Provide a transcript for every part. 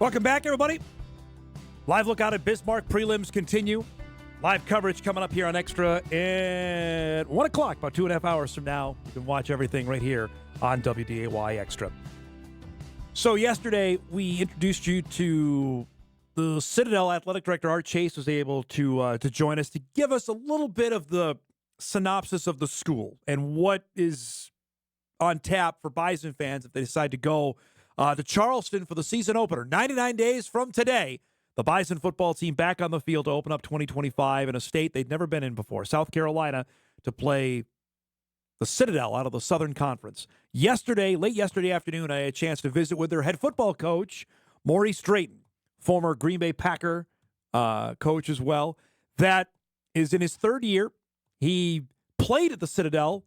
Welcome back, everybody. Live lookout at Bismarck. Prelims continue. Live coverage coming up here on Extra at 1 o'clock, about 2.5 hours from now. You can watch everything right here on WDAY Extra. So yesterday, we introduced you to the Citadel Athletic Director, Art Chase, was able to join us to give us a little bit of the synopsis of the school and what is on tap for Bison fans if they decide to go to Charleston for the season opener. 99 days from today, the Bison football team back on the field to open up 2025 in a state they'd never been in before, South Carolina, to play the Citadel out of the Southern Conference. Yesterday, late yesterday afternoon, I had a chance to visit with their head football coach, Maurice Drayton, former Green Bay Packer coach as well. That is in his third year. He played at the Citadel.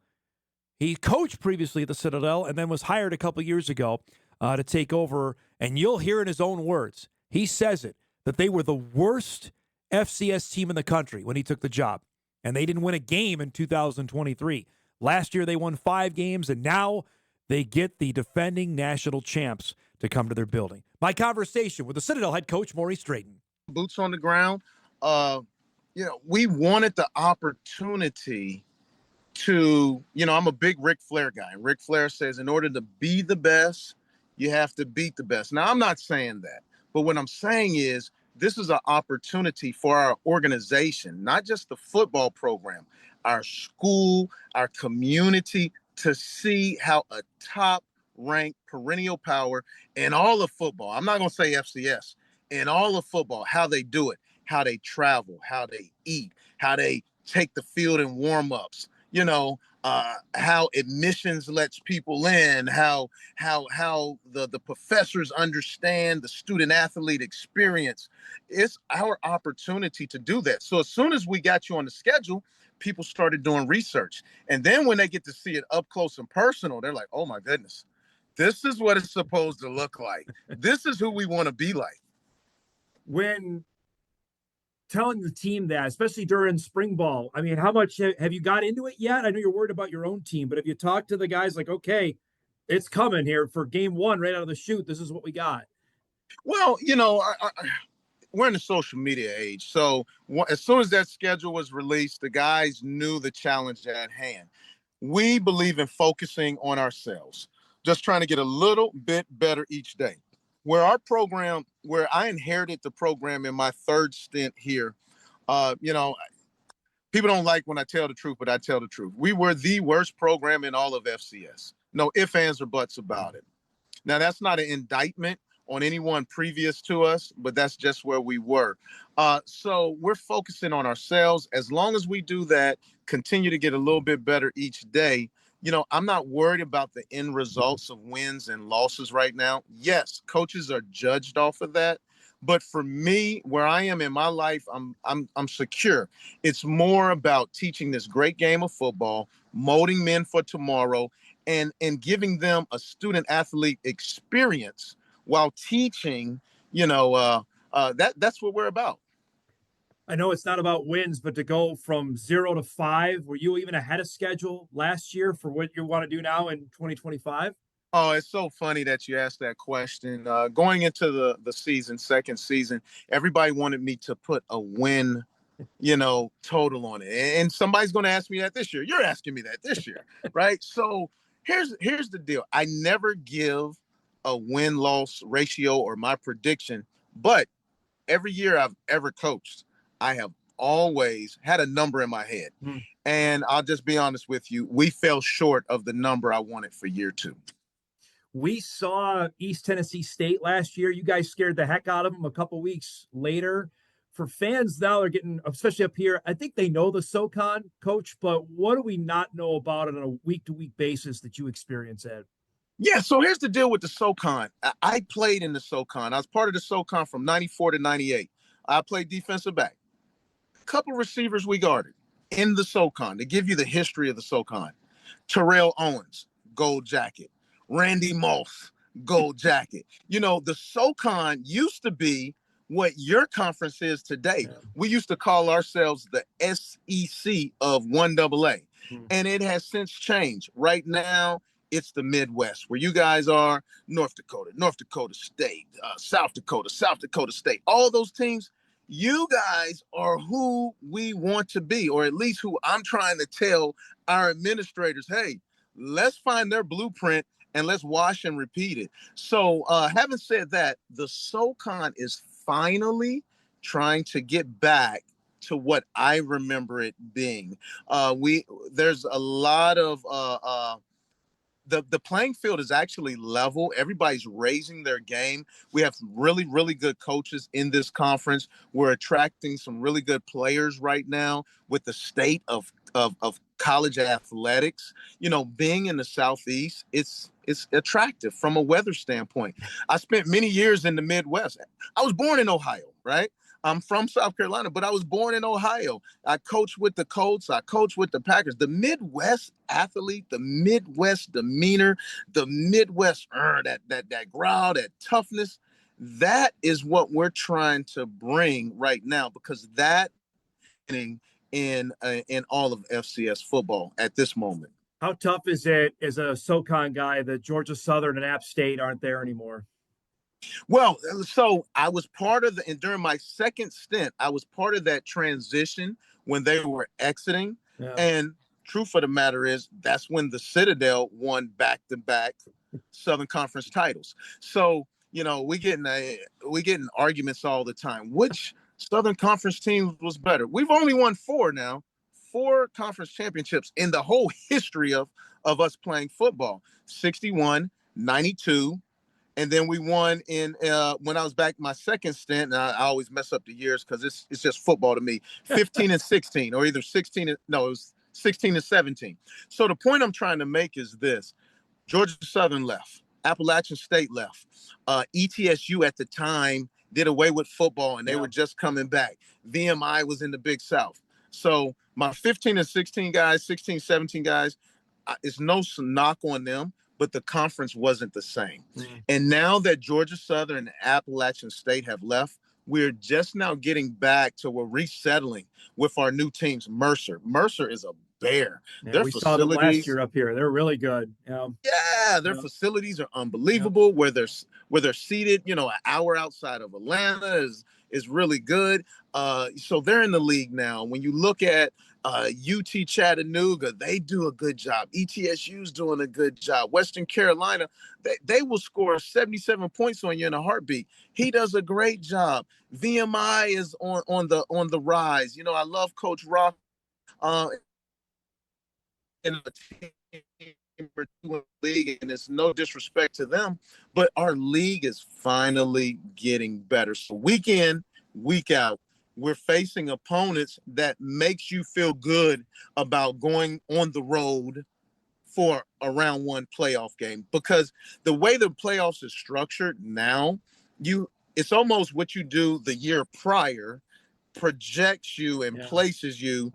He coached previously at the Citadel and then was hired a couple years ago to take over, and you'll hear in his own words, he says it, that they were the worst FCS team in the country when he took the job, and they didn't win a game in 2023. Last year they won 5 games, and now they get the defending national champs to come to their building. My conversation with the Citadel head coach, Maurice Drayton. Boots on the ground. We wanted the opportunity to, I'm a big Ric Flair guy. Ric Flair says in order to be the best, you have to beat the best. Now, I'm not saying that, but what I'm saying is this is an opportunity for our organization, not just the football program, our school, our community, to see how a top-ranked perennial power in all of football, I'm not going to say FCS, in all of football, how they do it, how they travel, how they eat, how they take the field in warm-ups, how admissions lets people in, how the professors understand the student-athlete experience. It's our opportunity to do that. So as soon as we got you on the schedule, people started doing research. And then when they get to see it up close and personal, they're like, oh, my goodness, this is what it's supposed to look like. This is who we want to be like. When telling the team that, especially during spring ball, I mean, how much have you got into it yet? I know you're worried about your own team, but have you talked to the guys like, okay, it's coming here for game one right out of the chute, this is what we got? Well, we're in the social media age. So as soon as that schedule was released, the guys knew the challenge at hand. We believe in focusing on ourselves, just trying to get a little bit better each day. Where I inherited the program in my third stint here, people don't like when I tell the truth, but I tell the truth. We were the worst program in all of FCS. No ifs, ands, or buts about it. Now, that's not an indictment on anyone previous to us, but that's just where we were. So we're focusing on ourselves. As long as we do that, continue to get a little bit better each day, I'm not worried about the end results of wins and losses right now. Yes, coaches are judged off of that. But for me, where I am in my life, I'm secure. It's more about teaching this great game of football, molding men for tomorrow, and giving them a student-athlete experience while teaching, that's what we're about. I know it's not about wins, but to go from 0 to 5, were you even ahead of schedule last year for what you want to do now in 2025? Oh, it's so funny that you asked that question. Going into the second season, everybody wanted me to put a win, total on it. And somebody's going to ask me that this year. You're asking me that this year, right? So here's the deal. I never give a win-loss ratio or my prediction, but every year I've ever coached, I have always had a number in my head. And I'll just be honest with you, we fell short of the number I wanted for year 2. We saw East Tennessee State last year. You guys scared the heck out of them a couple weeks later. For fans now, they're getting, especially up here, I think they know the SoCon, Coach, but what do we not know about it on a week-to-week basis that you experience, Ed? Yeah, so here's the deal with the SoCon. I played in the SoCon. I was part of the SoCon from 94 to 98. I played defensive back. A couple receivers we guarded in the SoCon to give you the history of the SoCon. Terrell Owens, gold jacket. Randy Moss, gold jacket. The SoCon used to be what your conference is today. We used to call ourselves the SEC of 1AA, and it has since changed. Right now, it's the Midwest, where you guys are. North Dakota State, South Dakota State, all those teams. You guys are who we want to be, or at least who I'm trying to tell our administrators, hey, let's find their blueprint and let's wash and repeat it. So having said that, the SoCon is finally trying to get back to what I remember it being. There's a lot of the playing field is actually level. Everybody's raising their game. We have really, really good coaches in this conference. We're attracting some really good players right now with the state of college athletics. You know, being in the Southeast, it's attractive from a weather standpoint. I spent many years in the Midwest. I was born in Ohio, right? I'm from South Carolina, but I was born in Ohio. I coached with the Colts. I coached with the Packers. The Midwest athlete, the Midwest demeanor, the Midwest that growl, that toughness. That is what we're trying to bring right now, because that in all of FCS football at this moment. How tough is it as a SoCon guy that Georgia Southern and App State aren't there anymore? Well, so I was part of and during my second stint, I was part of that transition when they were exiting. Yeah. And truth of the matter is, that's when the Citadel won back-to-back Southern Conference titles. So, you know, we getting arguments all the time. Which Southern Conference team was better? We've only won four conference championships in the whole history of us playing football. 61, 92. And then we won in when I was back my second stint, and I always mess up the years because it's just football to me. 15 and 16, or either 16 and no, it was 16 and 17. So the point I'm trying to make is this: Georgia Southern left, Appalachian State left, ETSU at the time did away with football, and they were just coming back. VMI was in the Big South. So my 15 and 16 guys, 16, 17 guys, it's no knock on them, but the conference wasn't the same. And now that Georgia Southern and Appalachian State have left, we're just now getting back to we're resettling with our new teams. Mercer is a bear. Yeah, we saw them last year up here. They're really good. Yeah, their facilities are unbelievable. Where they're seated, you know, an hour outside of Atlanta is really good. So they're in the league now. When you look at UT Chattanooga, they do a good job. ETSU's doing a good job. Western Carolina, they will score 77 points on you in a heartbeat. He does a great job. VMI is on the rise. You know, I love Coach Rock. In the league, and it's no disrespect to them, but our league is finally getting better. So week in, week out, we're facing opponents that makes you feel good about going on the road for a round one playoff game, because the way the playoffs is structured now, it's almost what you do the year prior projects you and places you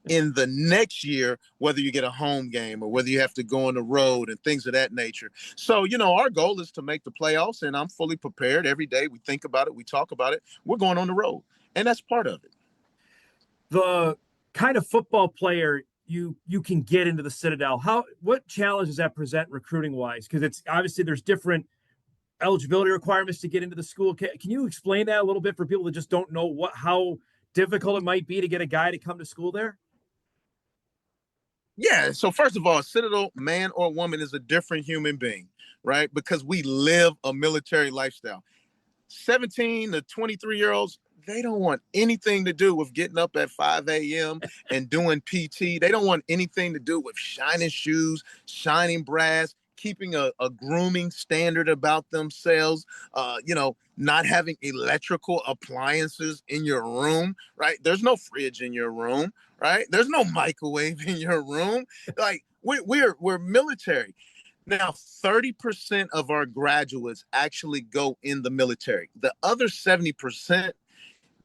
in the next year, whether you get a home game or whether you have to go on the road and things of that nature. So, you know, our goal is to make the playoffs, and I'm fully prepared. Every day we think about it, we talk about it. We're going on the road, and that's part of it. The kind of football player you can get into the Citadel, what challenge does that present recruiting wise? Because it's obviously there's different eligibility requirements to get into the school. Can you explain that a little bit for people that just don't know how difficult it might be to get a guy to come to school there? Yeah. So first of all, Citadel, man or woman, is a different human being, right? Because we live a military lifestyle. 17 to 23-year-olds, they don't want anything to do with getting up at 5 a.m. and doing PT. They don't want anything to do with shining shoes, shining brass, keeping a grooming standard about themselves, not having electrical appliances in your room, right? There's no fridge in your room, right? There's no microwave in your room. Like we're military. Now, 30% of our graduates actually go in the military. The other 70%,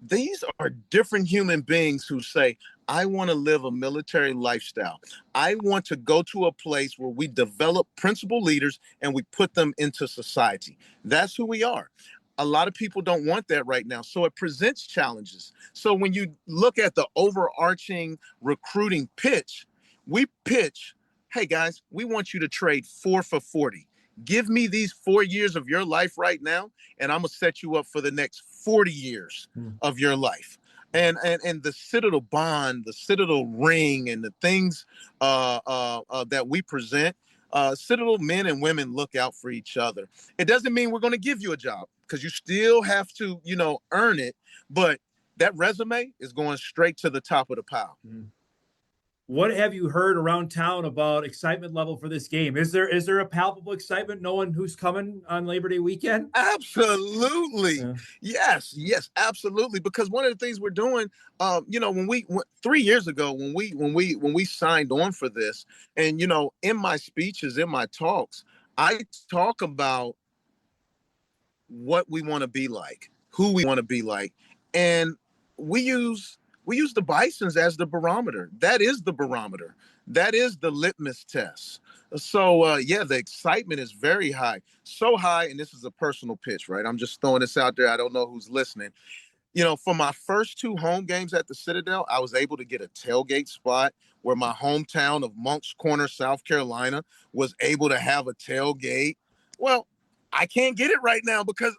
these are different human beings who say, I want to live a military lifestyle. I want to go to a place where we develop principal leaders and we put them into society. That's who we are. A lot of people don't want that right now. So it presents challenges. So when you look at the overarching recruiting pitch, we pitch hey guys, we want you to trade 4 for 40. Give me these 4 years of your life right now, and I'm gonna set you up for the next 40 years of your life. And the Citadel bond, the Citadel ring, and the things that we present, Citadel men and women look out for each other. It doesn't mean we're going to give you a job, because you still have to, earn it. But that resume is going straight to the top of the pile. What have you heard around town about excitement level for this game? Is there a palpable excitement knowing who's coming on Labor Day weekend? Absolutely. Yeah. Yes, absolutely. Because one of the things we're doing, when 3 years ago, when we signed on for this, and in my speeches, in my talks, I talk about what we want to be like, who we want to be like, and we use the Bisons as the barometer. That is the barometer. That is the litmus test. So, the excitement is very high. So high, and this is a personal pitch, right? I'm just throwing this out there. I don't know who's listening. For my first 2 home games at the Citadel, I was able to get a tailgate spot where my hometown of Moncks Corner, South Carolina, was able to have a tailgate. Well, I can't get it right now because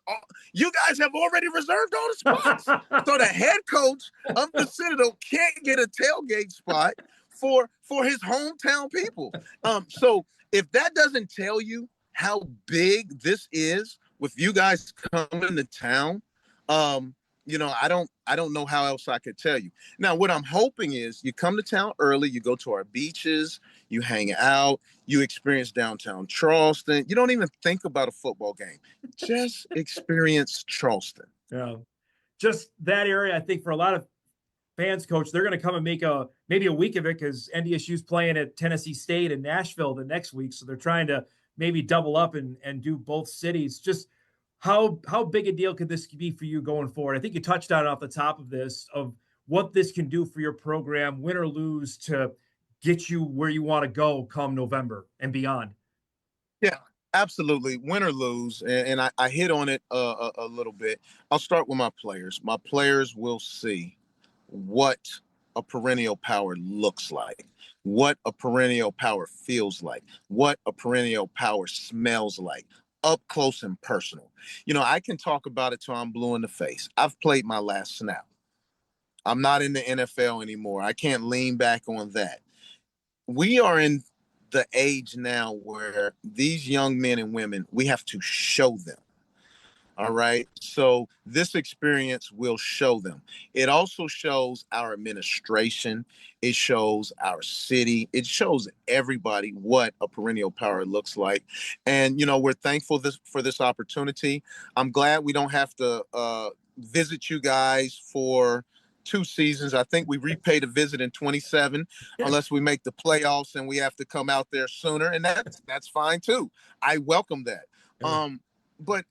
you guys have already reserved all the spots. So the head coach of the Citadel can't get a tailgate spot for his hometown people. So if that doesn't tell you how big this is with you guys coming to town, I don't know how else I could tell you. Now, what I'm hoping is you come to town early, you go to our beaches, you hang out, you experience downtown Charleston. You don't even think about a football game. Just experience Charleston. Yeah. Just that area, I think for a lot of fans, Coach, they're going to come and make maybe a week of it because NDSU's playing at Tennessee State and Nashville the next week. So they're trying to maybe double up and do both cities. Just how big a deal could this be for you going forward? I think you touched on it off the top of this, of what this can do for your program, win or lose, to get you where you want to go come November and beyond. Yeah, absolutely. Win or lose. And I hit on it a little bit. I'll start with my players. My players will see what a perennial power looks like, what a perennial power feels like, what a perennial power smells like, up close and personal. I can talk about it till I'm blue in the face. I've played my last snap. I'm not in the NFL anymore. I can't lean back on that. We are in the age now where these young men and women, we have to show them. All right. So this experience will show them. It also shows our administration. It shows our city. It shows everybody what a perennial power looks like. And, we're thankful for this opportunity. I'm glad we don't have to visit you guys for 2 seasons. I think we repay the visit in 27, unless we make the playoffs and we have to come out there sooner. And that's fine too. I welcome that. Yeah. But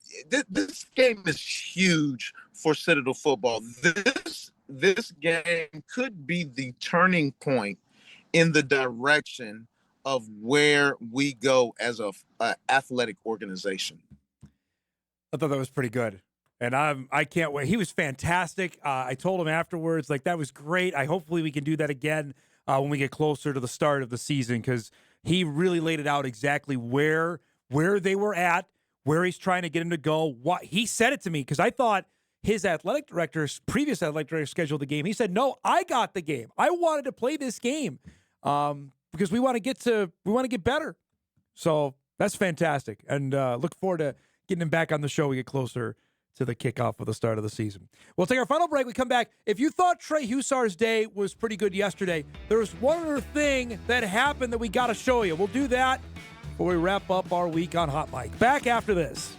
this game is huge for Citadel football. This game could be the turning point in the direction of where we go as a athletic organization. I thought that was pretty good. And I can't wait. He was fantastic. I told him afterwards, that was great. Hopefully we can do that again when we get closer to the start of the season, because he really laid it out exactly where they were at, where he's trying to get him to go. What he said it to me, because I thought his previous athletic director scheduled the game. He said, "No, I got the game. I wanted to play this game because we want to get better." So that's fantastic, and look forward to getting him back on the show. We get closer to the kickoff of the start of the season. We'll take our final break. We come back. If you thought Trey Hussar's day was pretty good yesterday, there's one other thing that happened that we got to show you. We'll do that before we wrap up our week on Hot Mic. Back after this.